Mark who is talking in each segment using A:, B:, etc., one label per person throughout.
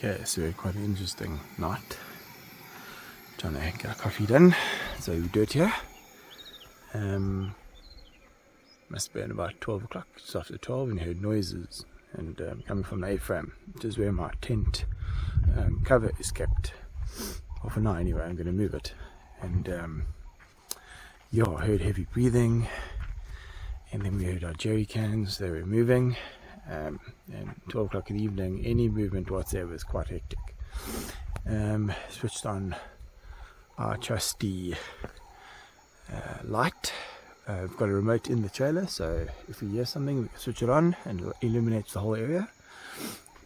A: Okay, so we had quite an interesting night. Trying to get our coffee done, so we do it here. Must have been about 12 o'clock, just after 12, and heard noises and coming from the A-frame, which is where my tent cover is kept. Well, for now anyway, I'm going to move it. And yeah, I heard heavy breathing, and then we heard our jerry cans, they were moving. And 12 o'clock in the evening, any movement whatsoever was quite hectic. Switched on our trusty light. We've got a remote in the trailer, so if we hear something we can switch it on and it illuminates the whole area.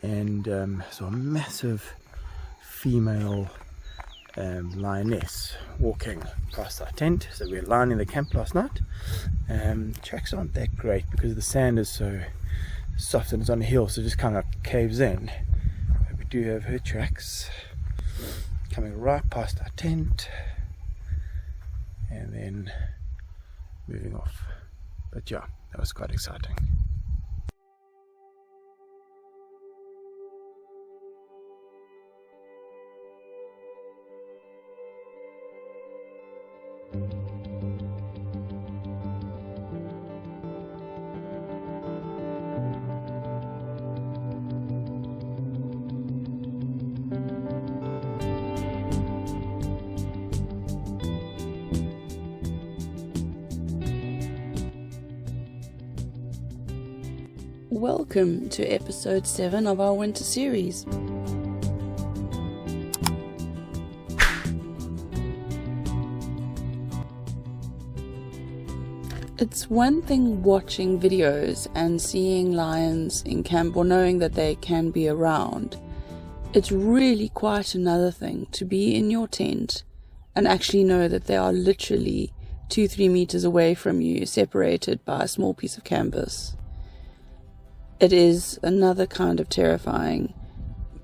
A: And so a massive female lioness walking past our tent. So we were lining the camp last night. Tracks aren't that great because the sand is so soft and it's on a hill, so it just kind of caves in. But we do have her tracks coming right past our tent and then moving off. But yeah, that was quite exciting.
B: Welcome to episode 7 of our winter series. It's one thing watching videos and seeing lions in camp or knowing that they can be around. It's really quite another thing to be in your tent and actually know that they are literally 2-3 meters away from you, separated by a small piece of canvas. It is another kind of terrifying,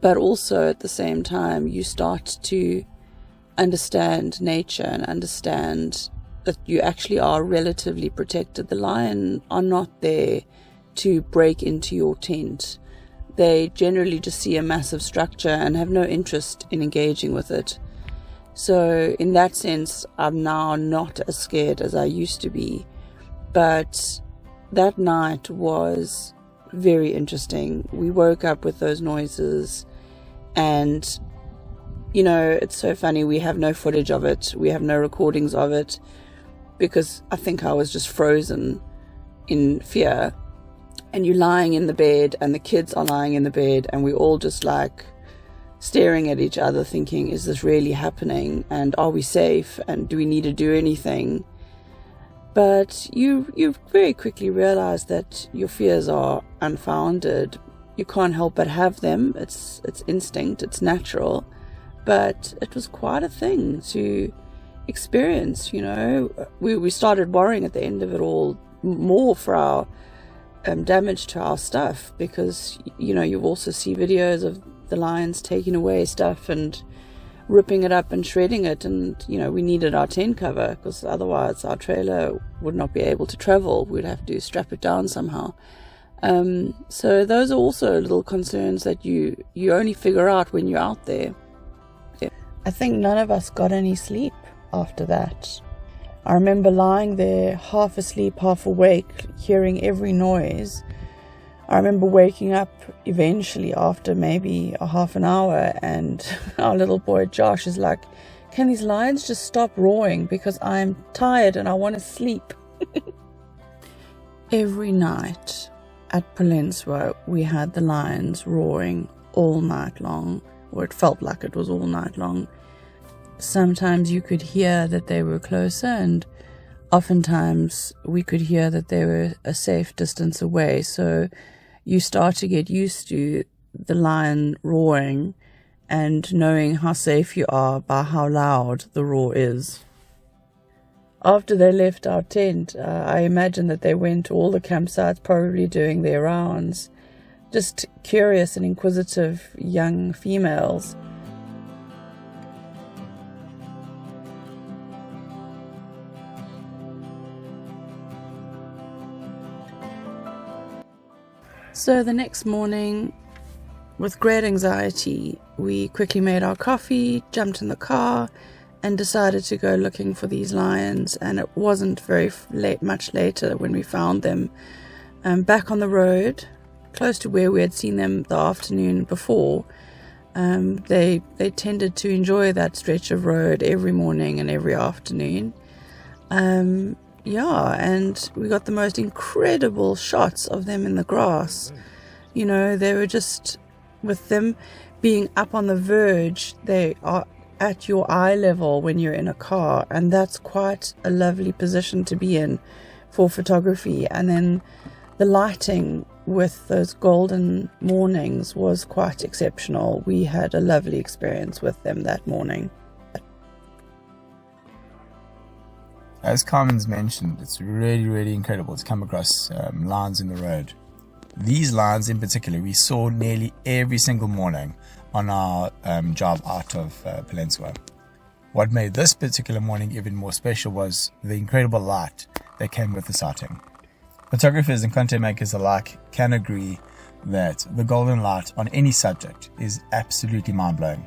B: but also at the same time you start to understand nature and understand that you actually are relatively protected. The lion are not there to break into your tent. They generally just see a massive structure and have no interest in engaging with it. So in that sense, I'm now not as scared as I used to be. But that night was very interesting. We woke up with those noises, and you know, it's so funny, we have no footage of it, we have no recordings of it, because I think I was just frozen in fear. And you're lying in the bed and the kids are lying in the bed and we're all just like staring at each other thinking, is this really happening, and are we safe, and do we need to do anything? But you very quickly realize that your fears are unfounded. You can't help but have them. It's instinct, it's natural. But it was quite a thing to experience, you know. We started worrying at the end of it all more for our damage to our stuff, because, you know, you also see videos of the lions taking away stuff and ripping it up and shredding it, and you know, we needed our tent cover because otherwise our trailer would not be able to travel. We'd have to strap it down somehow. So those are also little concerns that you only figure out when you're out there. I think none of us got any sleep after that. I remember lying there half asleep, half awake, hearing every noise. I remember waking up eventually after maybe a half an hour, and our little boy Josh is like, can these lions just stop roaring because I'm tired and I want to sleep? Every night at Polentswa we had the lions roaring all night long, or it felt like it was all night long. Sometimes you could hear that they were closer, and oftentimes we could hear that they were a safe distance away. So you start to get used to the lion roaring and knowing how safe you are by how loud the roar is. After they left our tent, I imagine that they went to all the campsites, probably doing their rounds, just curious and inquisitive young females. So the next morning with great anxiety, we quickly made our coffee, jumped in the car, and decided to go looking for these lions. And it wasn't much later when we found them back on the road, close to where we had seen them the afternoon before. They tended to enjoy that stretch of road every morning and every afternoon. And we got the most incredible shots of them in the grass. You know, they were just, with them being up on the verge, they are at your eye level when you're in a car, and that's quite a lovely position to be in for photography. And then the lighting with those golden mornings was quite exceptional. We had a lovely experience with them that morning.
A: As Carmen's mentioned, it's really, really incredible to come across lions in the road. These lions in particular, we saw nearly every single morning on our job out of Polentswa. What made this particular morning even more special was the incredible light that came with the sighting. Photographers and content makers alike can agree that the golden light on any subject is absolutely mind-blowing.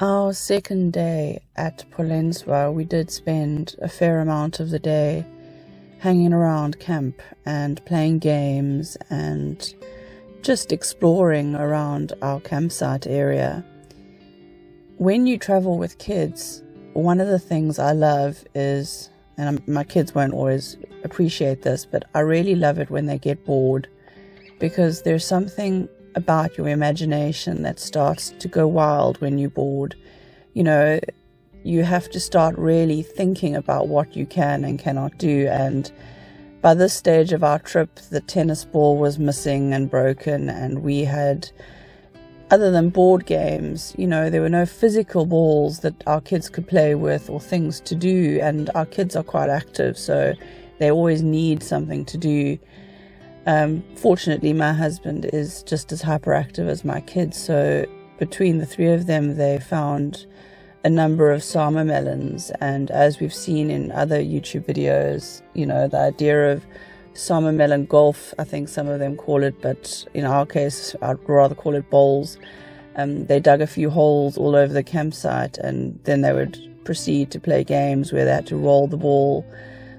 B: Our second day at Polentswa, we did spend a fair amount of the day hanging around camp and playing games and just exploring around our campsite area. When you travel with kids, one of the things I love is, and my kids won't always appreciate this, but I really love it when they get bored, because there's something about your imagination that starts to go wild when you're bored. You know, you have to start really thinking about what you can and cannot do. And by this stage of our trip, the tennis ball was missing and broken, and we had, other than board games, you know, there were no physical balls that our kids could play with or things to do. And our kids are quite active, so they always need something to do. Fortunately, my husband is just as hyperactive as my kids, so between the three of them, they found a number of summer melons. And as we've seen in other YouTube videos, you know, the idea of summer melon golf, I think some of them call it, but in our case, I'd rather call it bowls. They dug a few holes all over the campsite, and then they would proceed to play games where they had to roll the ball,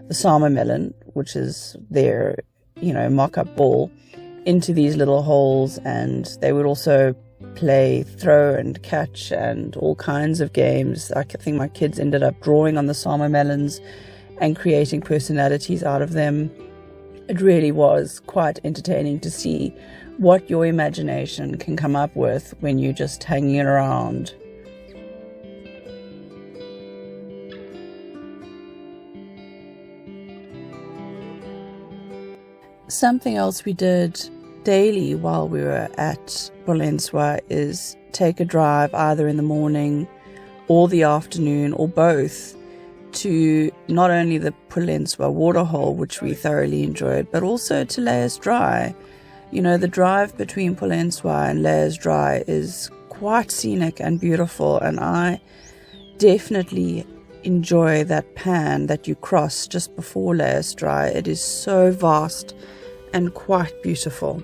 B: the summer melon, which is their, you know, mock-up ball, into these little holes. And they would also play throw and catch and all kinds of games. I think my kids ended up drawing on the summer melons and creating personalities out of them. It really was quite entertaining to see what your imagination can come up with when you're just hanging around. Something else we did daily while we were at Polentswa is take a drive either in the morning or the afternoon or both to not only the Polentswa waterhole, which we thoroughly enjoyed, but also to Layers Dry. You know, the drive between Polentswa and Layers Dry is quite scenic and beautiful, and I definitely enjoy that pan that you cross just before Layers Dry. It is so vast and quite beautiful.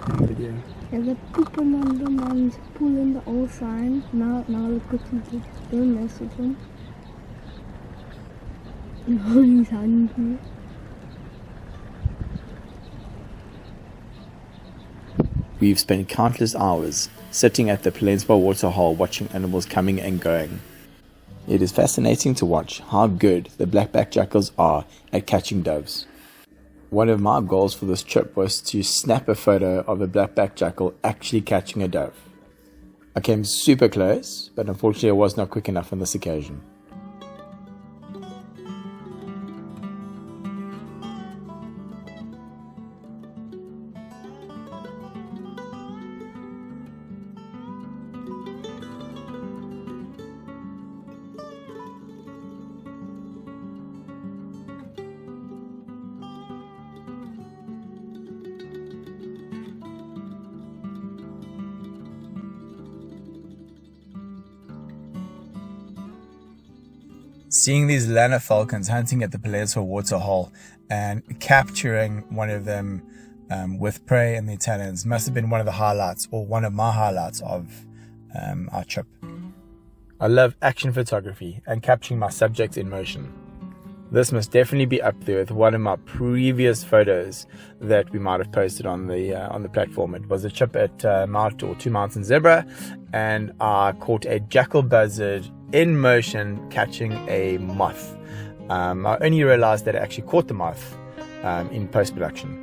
A: Video.
C: And the people on the man's pulling the old sign. Now look what he did. Don't mess with him. Now he's hungry.
D: We've spent countless hours sitting at the Polentswa waterhole watching animals coming and going. It is fascinating to watch how good the black-backed jackals are at catching doves. One of my goals for this trip was to snap a photo of a black-backed jackal actually catching a dove. I came super close, but unfortunately I was not quick enough on this occasion. Seeing these Lana falcons hunting at the Polentswa waterhole and capturing one of them with prey in their talons must have been one of the highlights, or one of my highlights of our trip. I love action photography and capturing my subjects in motion. This must definitely be up there with one of my previous photos that we might have posted on the platform. It was a trip at Two Mountain Zebra, and I caught a jackal buzzard in motion catching a moth. I only realized that I actually caught the moth in post-production.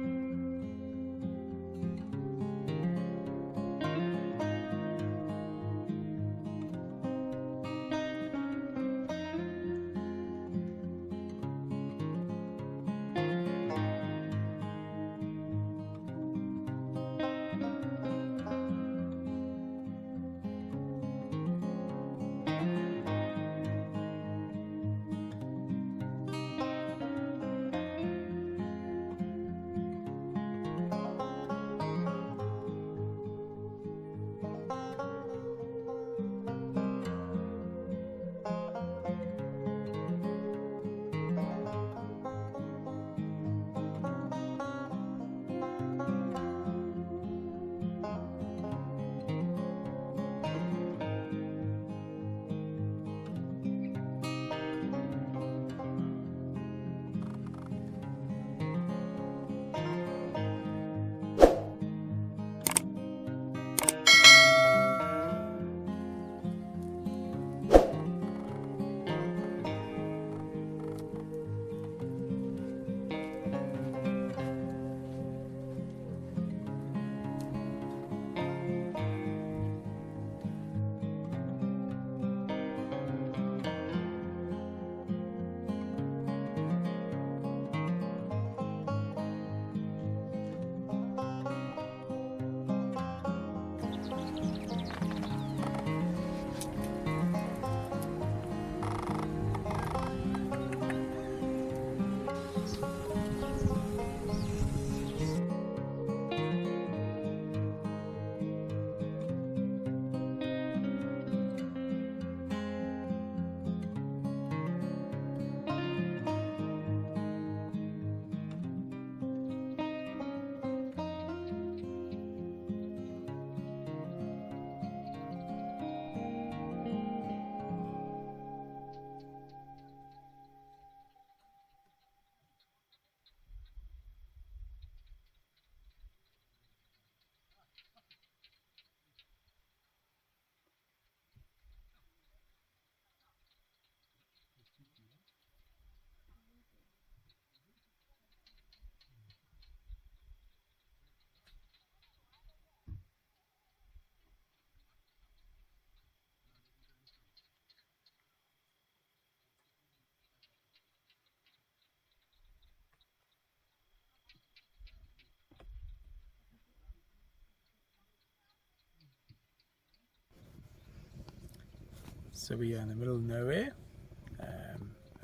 D: So we are in the middle of nowhere,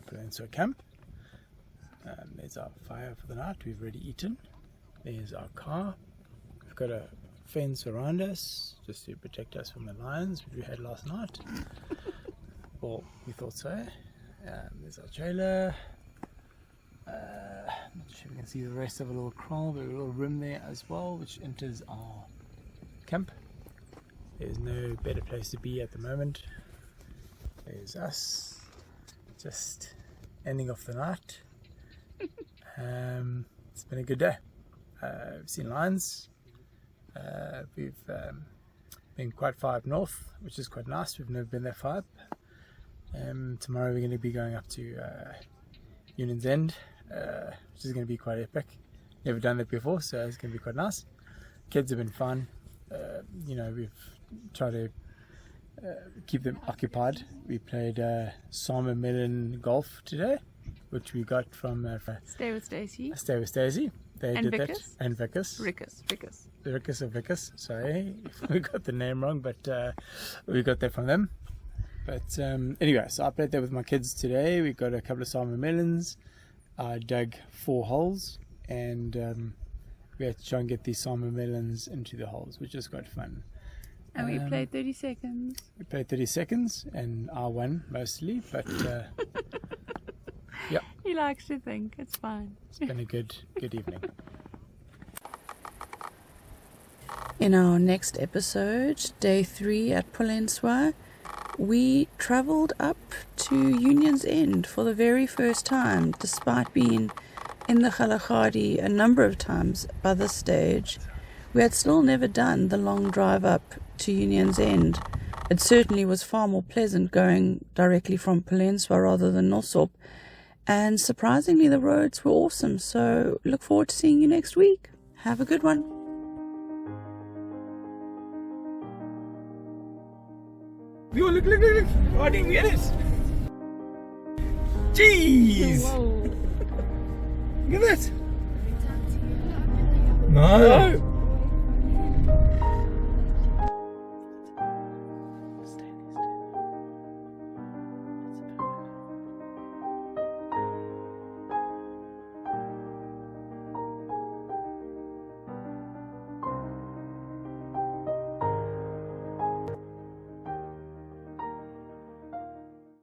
D: Polentswa camp. There's our fire for the night, we've already eaten. There's our car. We've got a fence around us just to protect us from the lions which we had last night. Well, we thought so. There's our trailer.
A: not sure if you can see the rest of a little kraal, but a little room there as well, which enters our camp. There's no better place to be at the moment. There's us, just ending off the night. It's been a good day. We've seen lions. We've been quite far up north, which is quite nice. We've never been that far up. Tomorrow we're going to be going up to Union's End, which is going to be quite epic. Never done that before, so it's going to be quite nice. Kids have been fun. We've tried to keep them occupied. We played Summer Melon Golf today, which we got from
B: Stay with Stacey.
A: Stay with Stacey. They
B: And
A: did
B: Vickers?
A: that. And Vickers. Rickers. Sorry, we got the name wrong, but we got that from them. But anyway, so I played that with my kids today. We got a couple of salmon melons. I dug 4 holes, and we had to try and get these salmon melons into the holes, which is quite fun.
B: And we played 30 seconds.
A: We played 30 seconds, and I won mostly, but yeah,
B: He likes to think. It's fine.
A: it's been a good evening.
B: In our next episode, day 3 at Polentswa, we travelled up to Union's End for the very first time, despite being in the Kgalagadi a number of times by this stage. We had still never done the long drive up to Union's End. It certainly was far more pleasant going directly from Polentswa rather than Nosop, and surprisingly the roads were awesome, so look forward to seeing you next week. Have a good one.
A: Look. I didn't get it. Jeez.
C: Whoa.
A: Look at that. No.